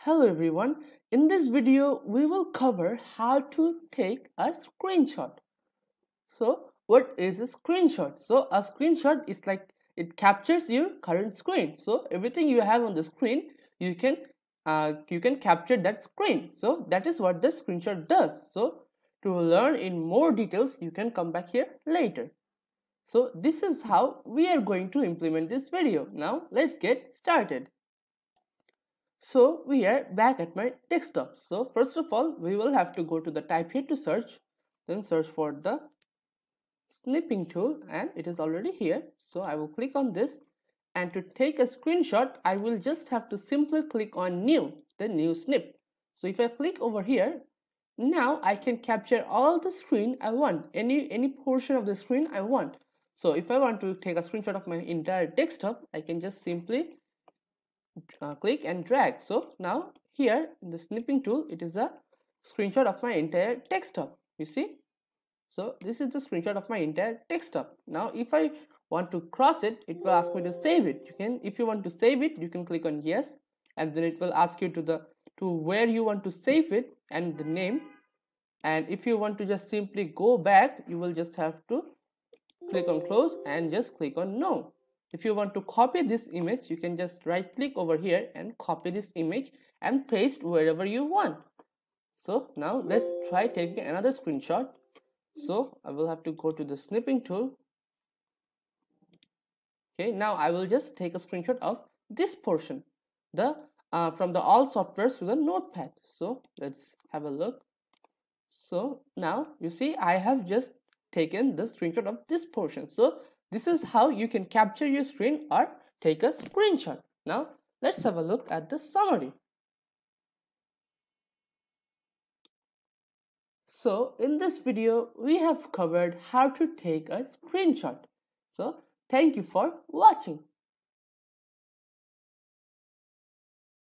Hello everyone, in this video we will cover how to take a screenshot. So what is a screenshot? So a screenshot is like it captures your current screen. So everything you have on the screen you can capture that screen. So that is what the screenshot does. So to learn in more details you can come back here later. So this is how we are going to implement this video. Now let's get started. So we are back at my desktop. So first of all, we will have to go to the type here to search, then search for the snipping tool, and it is already here. So I will click on this, and to take a screenshot, I will just have to simply click on new, the new snip. So if I click over here, now I can capture all the screen I want, any portion of the screen I want. So if I want to take a screenshot of my entire desktop, I can just simply click and drag. So now here in the snipping tool, it is a screenshot of my entire desktop. You see, so this is the screenshot of my entire desktop. Now if I want to cross it, it will ask me to save it. You can, if you want to save it, you can click on yes, and then it will ask you to where you want to save it and the name. And if you want to just simply go back, you will just have to click on close and just click on no. If you want to copy this image, you can just right click over here and copy this image and paste wherever you want. So now let's try taking another screenshot. So I will have to go to the snipping tool. Okay, now I will just take a screenshot of this portion, the from the all softwares to the notepad. So let's have a look. So now you see I have just taken the screenshot of this portion. So this is how you can capture your screen or take a screenshot. Now let's have a look at the summary. So in this video we have covered how to take a screenshot. So thank you for watching.